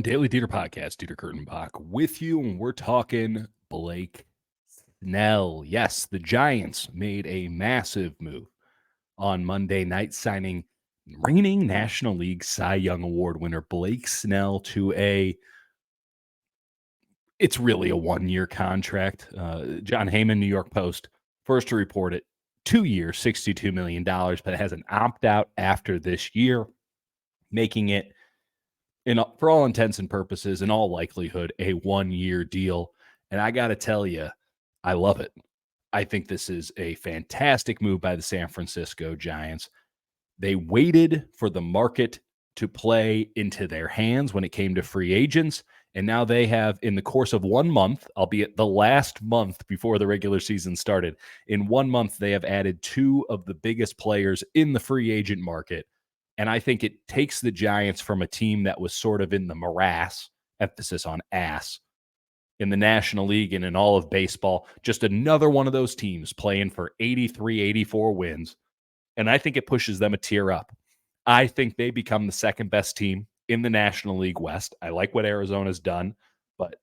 Daily Dieter Podcast, Dieter Kurtenbach with you, and we're talking Blake Snell. Yes, the Giants made a massive move on Monday night, signing reigning National League Cy Young Award winner Blake Snell to it's really a one-year contract. John Heyman, New York Post, first to report it, 2 years, $62 million, but it has an opt-out after this year, making it for all intents and purposes, in all likelihood, a one-year deal. And I got to tell you, I love it. I think this is a fantastic move by the San Francisco Giants. They waited for the market to play into their hands when it came to free agents. And now they have, in the course of 1 month, albeit the last month before the regular season started, in 1 month, they have added two of the biggest players in the free agent market. And I think it takes the Giants from a team that was sort of in the morass, emphasis on ass, in the National League and in all of baseball. Just another one of those teams playing for 83, 84 wins. And I think it pushes them a tier up. I think they become the second best team in the National League West. I like what Arizona's done, but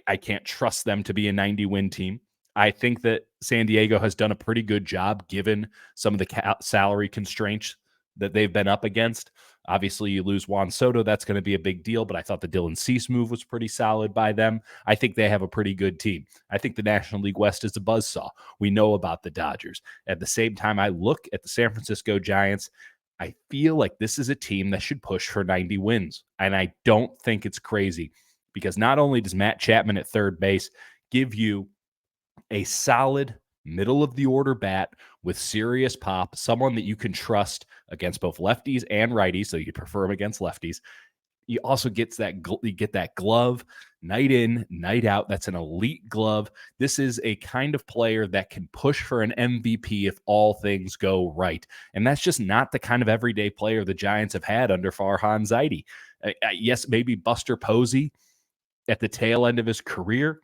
I can't trust them to be a 90-win team. I think that San Diego has done a pretty good job given some of the salary constraints that they've been up against. Obviously, you lose Juan Soto. That's going to be a big deal, but I thought the Dylan Cease move was pretty solid by them. I think they have a pretty good team. I think the National League West is a buzzsaw. We know about the Dodgers. At the same time, I look at the San Francisco Giants. I feel like this is a team that should push for 90 wins, and I don't think it's crazy because not only does Matt Chapman at third base give you a solid middle-of-the-order bat with serious pop, someone that you can trust against both lefties and righties, so you prefer him against lefties. You also get that glove night in, night out. That's an elite glove. This is a kind of player that can push for an MVP if all things go right. And that's just not the kind of everyday player the Giants have had under Farhan Zaidi. Yes, maybe Buster Posey at the tail end of his career.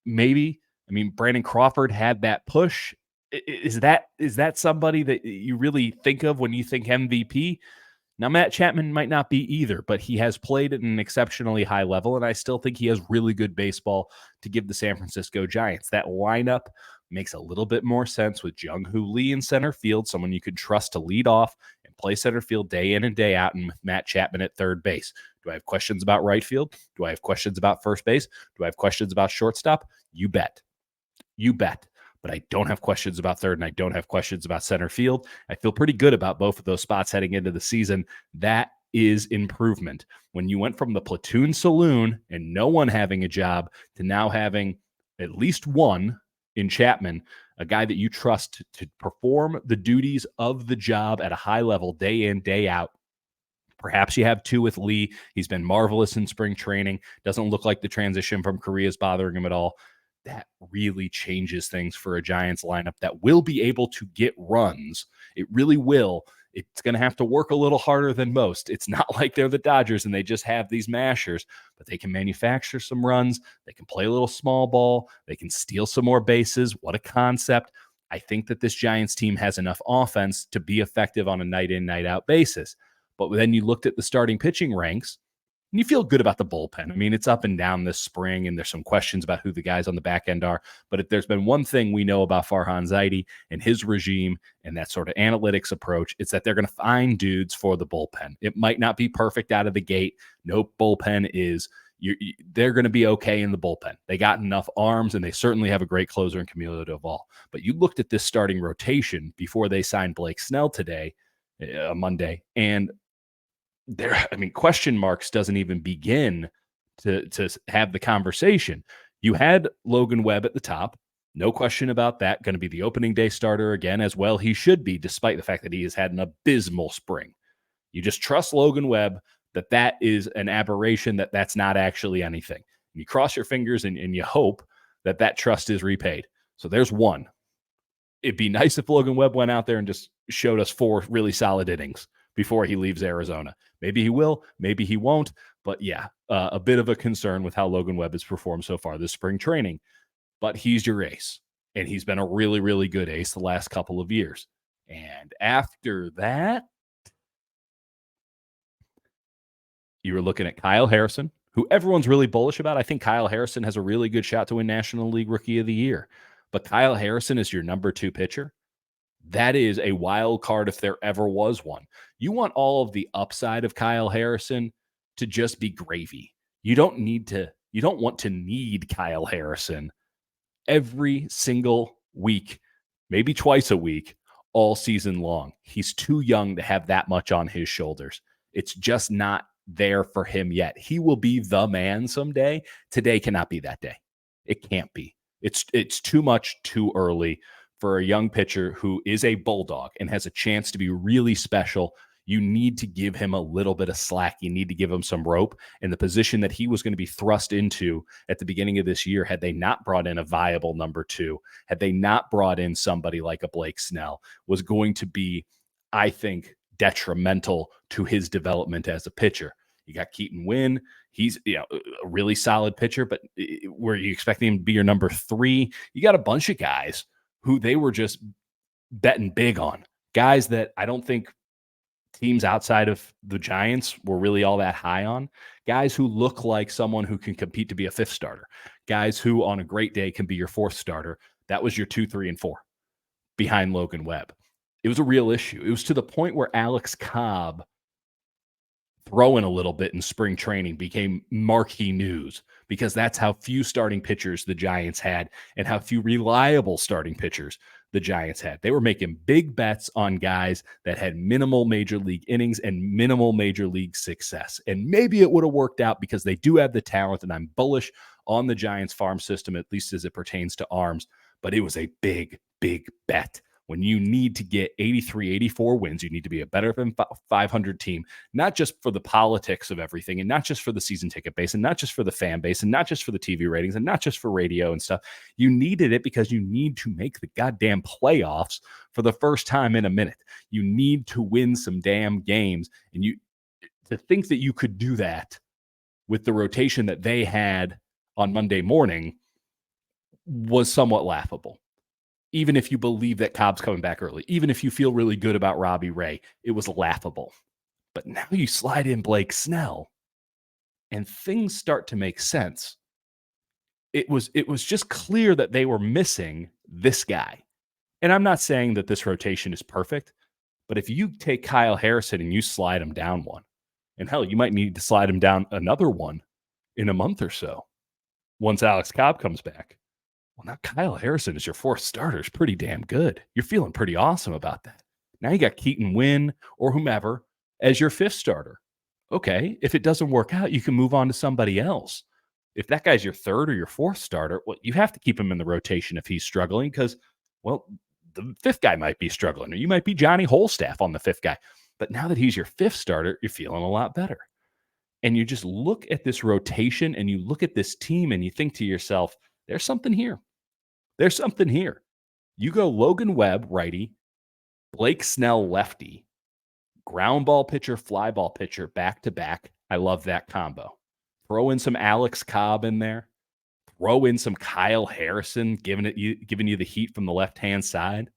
Maybe. I mean, Brandon Crawford had that push. Is that somebody that you really think of when you think MVP? Now, Matt Chapman might not be either, but he has played at an exceptionally high level, and I still think he has really good baseball to give the San Francisco Giants. That lineup makes a little bit more sense with Jung-Hoo Lee in center field, someone you can trust to lead off and play center field day in and day out, and with Matt Chapman at third base. Do I have questions about right field? Do I have questions about first base? Do I have questions about shortstop? You bet. You bet. But I don't have questions about third, and I don't have questions about center field. I feel pretty good about both of those spots heading into the season. That is improvement. When you went from the platoon saloon and no one having a job to now having at least one in Chapman, a guy that you trust to perform the duties of the job at a high level day in, day out. Perhaps you have two with Lee. He's been marvelous in spring training. Doesn't look like the transition from Korea is bothering him at all. That really changes things for a Giants lineup that will be able to get runs. It really will. It's going to have to work a little harder than most. It's not like they're the Dodgers and they just have these mashers, but they can manufacture some runs. They can play a little small ball. They can steal some more bases. What a concept. I think that this Giants team has enough offense to be effective on a night in, night out basis. But then you looked at the starting pitching ranks, and you feel good about the bullpen. I mean, it's up and down this spring, and there's some questions about who the guys on the back end are. But if there's been one thing we know about Farhan Zaidi and his regime and that sort of analytics approach, it's that they're going to find dudes for the bullpen. It might not be perfect out of the gate. No bullpen is. They're going to be okay in the bullpen. They got enough arms, and they certainly have a great closer in Camilo Doval. But you looked at this starting rotation before they signed Blake Snell today, Monday, and question marks doesn't even begin to have the conversation. You had Logan Webb at the top. No question about that. Going to be the opening day starter again, as well he should be, despite the fact that he has had an abysmal spring. You just trust Logan Webb that is an aberration, that's not actually anything. You cross your fingers and you hope that trust is repaid. So there's one. It'd be nice if Logan Webb went out there and just showed us 4 really solid innings before he leaves Arizona. Maybe he will, maybe he won't. But yeah, a bit of a concern with how Logan Webb has performed so far this spring training. But he's your ace, and he's been a really, really good ace the last couple of years. And after that, you were looking at Kyle Harrison, who everyone's really bullish about. I think Kyle Harrison has a really good shot to win National League Rookie of the Year. But Kyle Harrison is your number 2 pitcher. That is a wild card if there ever was one. You want all of the upside of Kyle Harrison to just be gravy. You don't want to need Kyle Harrison every single week, maybe twice a week, all season long. He's too young to have that much on his shoulders. It's just not there for him yet. He will be the man someday. Today cannot be that day. It can't be. It's too much too early for a young pitcher who is a bulldog and has a chance to be really special. You need to give him a little bit of slack. You need to give him some rope. And the position that he was going to be thrust into at the beginning of this year, had they not brought in a viable number 2, had they not brought in somebody like a Blake Snell, was going to be, I think, detrimental to his development as a pitcher. You got Keaton Winn. He's a really solid pitcher, but were you expecting him to be your number 3? You got a bunch of guys who they were just betting big on. Guys that I don't think teams outside of the Giants were really all that high on. Guys who look like someone who can compete to be a 5th starter. Guys who on a great day can be your 4th starter. That was your 2, 3, and 4 behind Logan Webb. It was a real issue. It was to the point where Alex Cobb throwing a little bit in spring training became marquee news, because that's how few starting pitchers the Giants had and how few reliable starting pitchers the Giants had. They were making big bets on guys that had minimal major league innings and minimal major league success. And maybe it would have worked out because they do have the talent, and I'm bullish on the Giants farm system, at least as it pertains to arms. But it was a big, big bet. When you need to get 83, 84 wins, you need to be a better than 500 team, not just for the politics of everything, and not just for the season ticket base, and not just for the fan base, and not just for the TV ratings, and not just for radio and stuff. You needed it because you need to make the goddamn playoffs for the first time in a minute. You need to win some damn games. And to think that you could do that with the rotation that they had on Monday morning was somewhat laughable. Even if you believe that Cobb's coming back early, even if you feel really good about Robbie Ray, it was laughable. But now you slide in Blake Snell and things start to make sense. It was just clear that they were missing this guy. And I'm not saying that this rotation is perfect, but if you take Kyle Harrison and you slide him down one, and hell, you might need to slide him down another one in a month or so once Alex Cobb comes back. Well, now Kyle Harrison is your 4th starter. Is pretty damn good. You're feeling pretty awesome about that. Now you got Keaton Winn or whomever as your 5th starter. Okay, if it doesn't work out, you can move on to somebody else. If that guy's your 3rd or your 4th starter, well, you have to keep him in the rotation if he's struggling, because, well, the 5th guy might be struggling, or you might be Johnny Holstaff on the 5th guy. But now that he's your 5th starter, you're feeling a lot better. And you just look at this rotation and you look at this team and you think to yourself, there's something here. There's something here. You go Logan Webb, righty, Blake Snell, lefty, ground ball pitcher, fly ball pitcher, back to back. I love that combo. Throw in some Alex Cobb in there. Throw in some Kyle Harrison, giving you the heat from the left-hand side.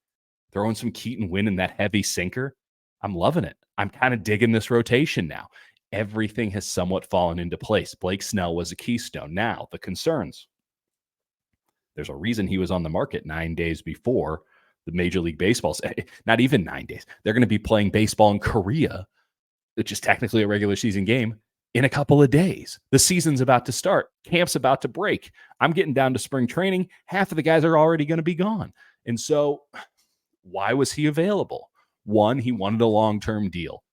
Throw in some Keaton Winn in that heavy sinker. I'm loving it. I'm kind of digging this rotation now. Everything has somewhat fallen into place. Blake Snell was a keystone. Now, the concerns. There's a reason he was on the market 9 days before the Major League Baseball. Not even 9 days. They're going to be playing baseball in Korea, which is technically a regular season game, in a couple of days. The season's about to start. Camp's about to break. I'm getting down to spring training. Half of the guys are already going to be gone. And so why was he available? 1, he wanted a long-term deal.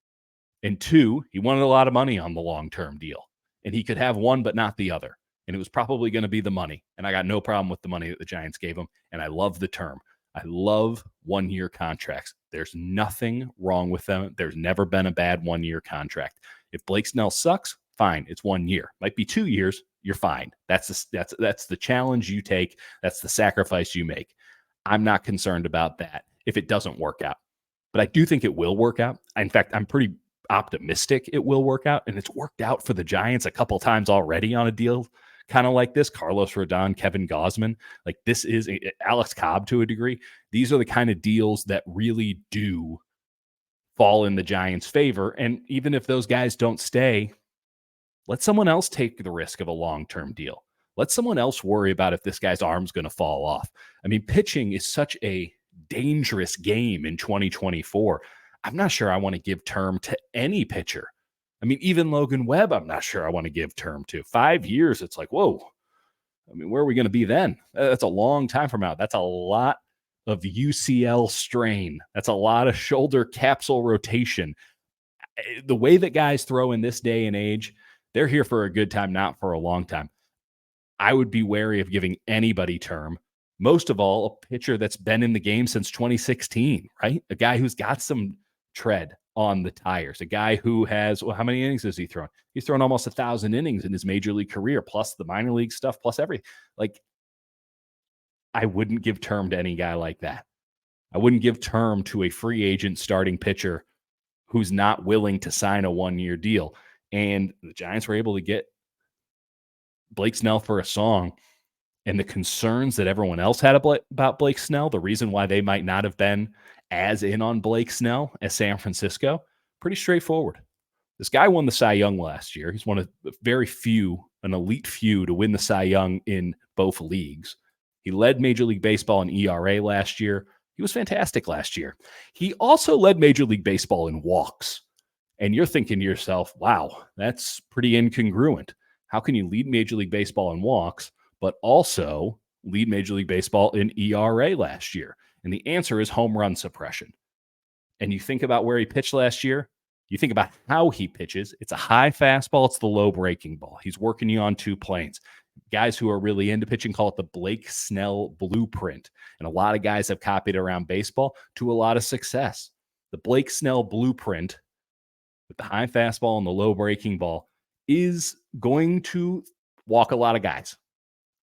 And 2, he wanted a lot of money on the long-term deal. And he could have one but not the other. And it was probably going to be the money. And I got no problem with the money that the Giants gave him. And I love the term. I love 1-year contracts. There's nothing wrong with them. There's never been a bad 1-year contract. If Blake Snell sucks, fine. It's 1 year. Might be 2 years. You're fine. That's the challenge you take. That's the sacrifice you make. I'm not concerned about that if it doesn't work out. But I do think it will work out. In fact, I'm pretty optimistic it will work out. And it's worked out for the Giants a couple times already on a deal kind of like this. Carlos Rodon, Kevin Gausman, like this is Alex Cobb to a degree. These are the kind of deals that really do fall in the Giants' favor. And even if those guys don't stay, Let someone else take the risk of a long-term deal. Let someone else worry about if this guy's arm's going to fall off. I mean, pitching is such a dangerous game in 2024. I'm not sure I want to give term to any pitcher. I mean, even Logan Webb, I'm not sure I want to give term to. 5 years, it's like, whoa. I mean, where are we going to be then? That's a long time from now. That's a lot of UCL strain. That's a lot of shoulder capsule rotation. The way that guys throw in this day and age, they're here for a good time, not for a long time. I would be wary of giving anybody term. Most of all, a pitcher that's been in the game since 2016, right? A guy who's got some tread on the tires. A guy who has, well, how many innings has he thrown? He's thrown almost 1,000 innings in his major league career, plus the minor league stuff, plus everything. Like, I wouldn't give term to any guy like that. I wouldn't give term to a free agent starting pitcher who's not willing to sign a 1-year deal. And the Giants were able to get Blake Snell for a song. And the concerns that everyone else had about Blake Snell, the reason why they might not have been as in on Blake Snell as San Francisco, pretty straightforward. This guy won the Cy Young last year. He's one of very few, an elite few, to win the Cy Young in both leagues. He led Major League Baseball in ERA last year. He was fantastic last year. He also led Major League Baseball in walks. And you're thinking to yourself, wow, that's pretty incongruent. How can you lead Major League Baseball in walks, but also lead Major League Baseball in ERA last year? And the answer is home run suppression. And you think about where he pitched last year, you think about how he pitches. It's a high fastball. It's the low breaking ball. He's working you on two planes. Guys who are really into pitching call it the Blake Snell blueprint. And a lot of guys have copied around baseball to a lot of success. The Blake Snell blueprint with the high fastball and the low breaking ball is going to walk a lot of guys.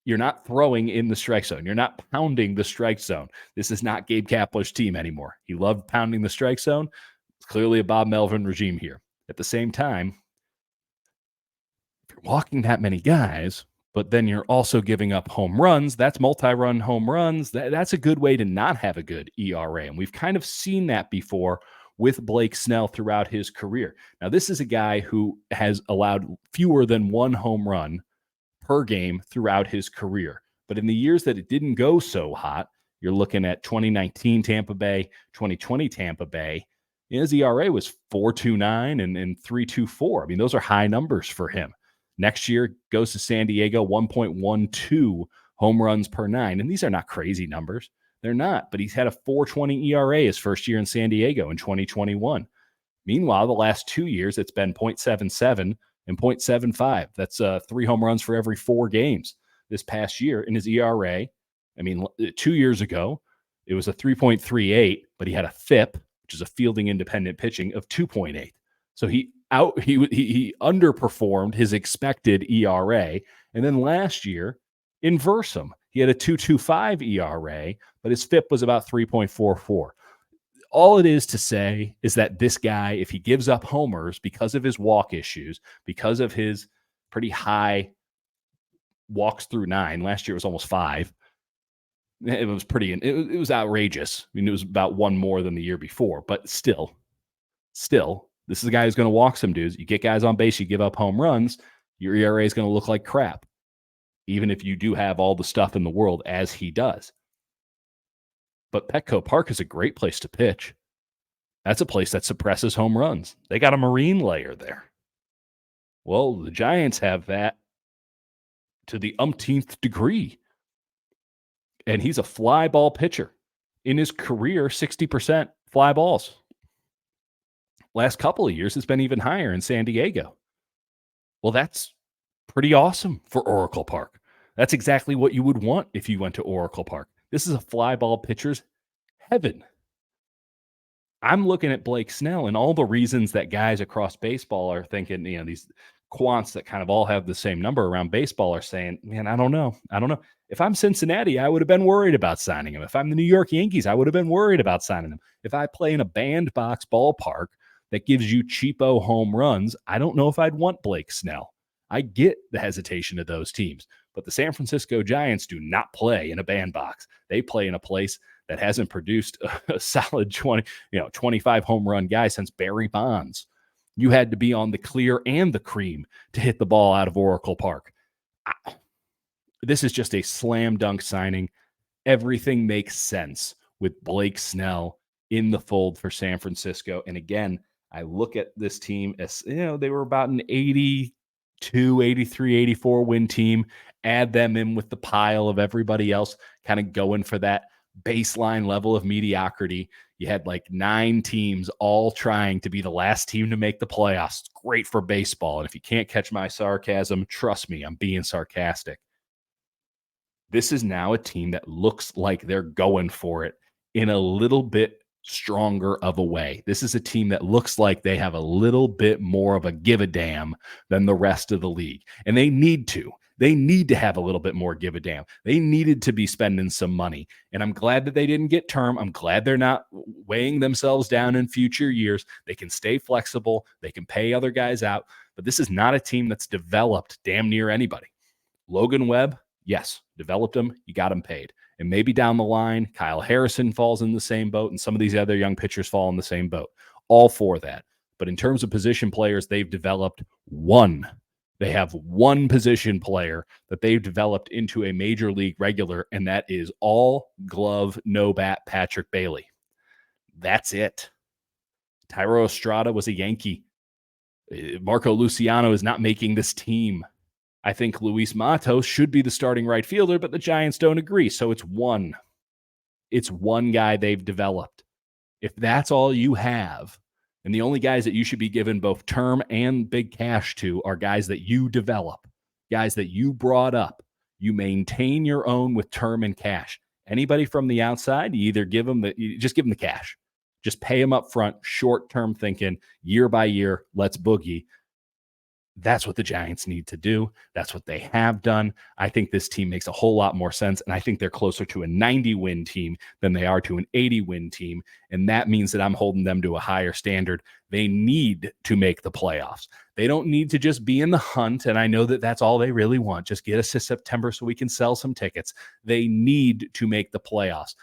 You're not throwing in the strike zone. You're not pounding the strike zone. This is not Gabe Kapler's team anymore. He loved pounding the strike zone. It's clearly a Bob Melvin regime here. At the same time, if you're walking that many guys, but then you're also giving up home runs, that's multi-run home runs. That's a good way to not have a good ERA. And we've kind of seen that before with Blake Snell throughout his career. Now, this is a guy who has allowed fewer than one home run per game throughout his career. But in the years that it didn't go so hot, you're looking at 2019 Tampa Bay, 2020 Tampa Bay. His ERA was 4.29 and 3.24. I mean, those are high numbers for him. Next year goes to San Diego, 1.12 home runs per 9. And these are not crazy numbers. They're not. But he's had a 4.20 ERA his first year in San Diego in 2021. Meanwhile, the last 2 years, it's been 0.77 and 0.75. That's 3 home runs for every 4 games this past year. In his ERA, I mean, 2 years ago, it was a 3.38, but he had a FIP, which is a fielding independent pitching, of 2.8. So he underperformed his expected ERA. And then last year, inverse him. He had a 2.25 ERA, but his FIP was about 3.44. All it is to say is that this guy, if he gives up homers because of his walk issues, because of his pretty high walks through 9, last year it was almost 5. It was it was outrageous. I mean, it was about 1 more than the year before, but still, this is a guy who's going to walk some dudes. You get guys on base, you give up home runs, your ERA is going to look like crap, even if you do have all the stuff in the world as he does. But Petco Park is a great place to pitch. That's a place that suppresses home runs. They got a marine layer there. Well, the Giants have that to the umpteenth degree. And he's a fly ball pitcher. In his career, 60% fly balls. Last couple of years, it's been even higher in San Diego. Well, that's pretty awesome for Oracle Park. That's exactly what you would want if you went to Oracle Park. This is a fly ball pitcher's heaven. I'm looking at Blake Snell and all the reasons that guys across baseball are thinking, these quants that kind of all have the same number around baseball are saying, man, I don't know. If I'm Cincinnati, I would have been worried about signing him. If I'm the New York Yankees, I would have been worried about signing him. If I play in a bandbox ballpark that gives you cheapo home runs, I don't know if I'd want Blake Snell. I get the hesitation of those teams, but the San Francisco Giants do not play in a bandbox. They play in a place that hasn't produced a solid 25 home run guy since Barry Bonds. You had to be on the clear and the cream to hit the ball out of Oracle Park. This is just a slam dunk signing. Everything makes sense with Blake Snell in the fold for San Francisco. And again, I look at this team as, they were about an 82, 83, 84 win team. Add them in with the pile of everybody else kind of going for that baseline level of mediocrity. You had like 9 teams all trying to be the last team to make the playoffs. It's great for baseball. And if you can't catch my sarcasm, trust me, I'm being sarcastic. This is now a team that looks like they're going for it in a little bit stronger of a way. This is a team that looks like they have a little bit more of a give a damn than the rest of the league. And they need to. They need to have a little bit more give a damn. They needed to be spending some money. And I'm glad that they didn't get term. I'm glad they're not weighing themselves down in future years. They can stay flexible. They can pay other guys out. But this is not a team that's developed damn near anybody. Logan Webb, yes, developed him. You got him paid. And maybe down the line, Kyle Harrison falls in the same boat, and some of these other young pitchers fall in the same boat. All for that. But in terms of position players, they've developed one. They have one position player that they've developed into a major league regular, and that is all glove, no bat Patrick Bailey. That's it. Thairo Estrada was a Yankee. Marco Luciano is not making this team. I think Luis Matos should be the starting right fielder, but the Giants don't agree. So it's one. It's one guy they've developed. If that's all you have, and the only guys that you should be given both term and big cash to are guys that you develop, guys that you brought up. You maintain your own with term and cash. Anybody from the outside, you either give them you just give them the cash. Just pay them up front, short-term thinking, year by year, let's boogie. That's what the Giants need to do. That's what they have done. I think this team makes a whole lot more sense, and I think they're closer to a 90-win team than they are to an 80-win team, and that means that I'm holding them to a higher standard. They need to make the playoffs. They don't need to just be in the hunt, and I know that that's all they really want. Just get us to September so we can sell some tickets. They need to make the playoffs.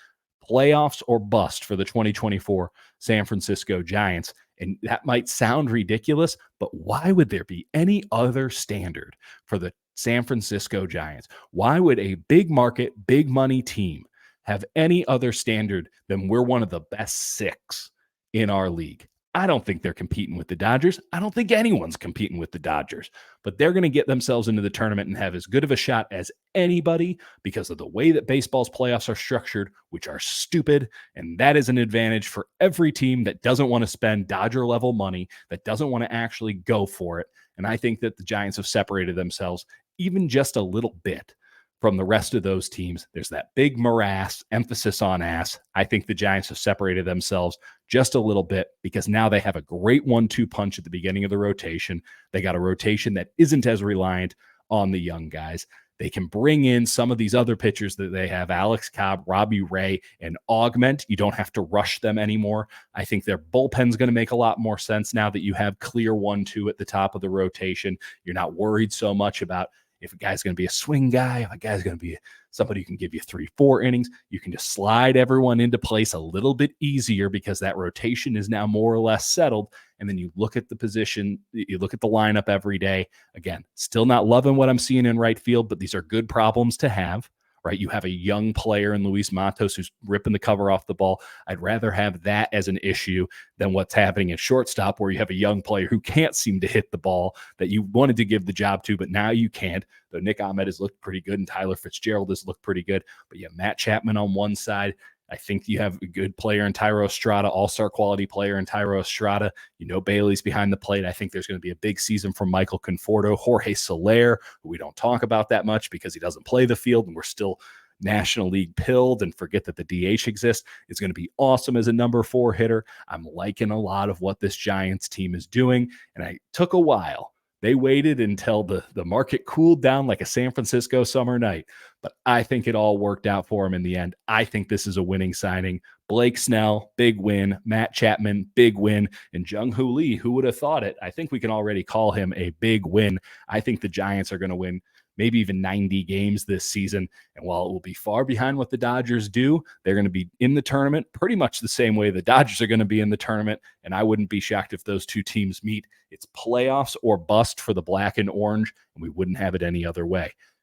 Playoffs or bust for the 2024 San Francisco Giants. And that might sound ridiculous, but why would there be any other standard for the San Francisco Giants? Why would a big market, big money team have any other standard than we're one of the best 6 in our league? I don't think they're competing with the Dodgers. I don't think anyone's competing with the Dodgers, but they're going to get themselves into the tournament and have as good of a shot as anybody because of the way that baseball's playoffs are structured, which are stupid. And that is an advantage for every team that doesn't want to spend Dodger level money, that doesn't want to actually go for it. And I think that the Giants have separated themselves even just a little bit from the rest of those teams. There's that big morass, emphasis on ass. I think the Giants have separated themselves just a little bit because now they have a great 1-2 punch at the beginning of the rotation. They got a rotation that isn't as reliant on the young guys. They can bring in some of these other pitchers that they have, Alex Cobb, Robbie Ray, and augment. You don't have to rush them anymore. I think their bullpen's going to make a lot more sense now that you have clear 1-2 at the top of the rotation. You're not worried so much about if a guy's going to be a swing guy, if a guy's going to be somebody who can give you 3-4 innings. You can just slide everyone into place a little bit easier because that rotation is now more or less settled. And then you look at the position, you look at the lineup every day. Again, still not loving what I'm seeing in right field, but these are good problems to have, right? You have a young player in Luis Matos who's ripping the cover off the ball. I'd rather have that as an issue than what's happening at shortstop, where you have a young player who can't seem to hit the ball that you wanted to give the job to, but now you can't. Though Nick Ahmed has looked pretty good and Tyler Fitzgerald has looked pretty good, but you have Matt Chapman on one side. I think you have a good player in Thairo Estrada, all-star quality player in Thairo Estrada. You know Bailey's behind the plate. I think there's going to be a big season from Michael Conforto. Jorge Soler, who we don't talk about that much because he doesn't play the field, and we're still National League pilled and forget that the DH exists, is going to be awesome as a number 4 hitter. I'm liking a lot of what this Giants team is doing, and I took a while. They waited until the market cooled down like a San Francisco summer night. but I think it all worked out for him in the end. I think this is a winning signing. Blake Snell, big win. Matt Chapman, big win. And Jung Hoo Lee, who would have thought it? I think we can already call him a big win. I think the Giants are going to win maybe even 90 games this season. And while it will be far behind what the Dodgers do, they're going to be in the tournament pretty much the same way the Dodgers are going to be in the tournament. And I wouldn't be shocked if those two teams meet. It's playoffs or bust for the black and orange, and we wouldn't have it any other way.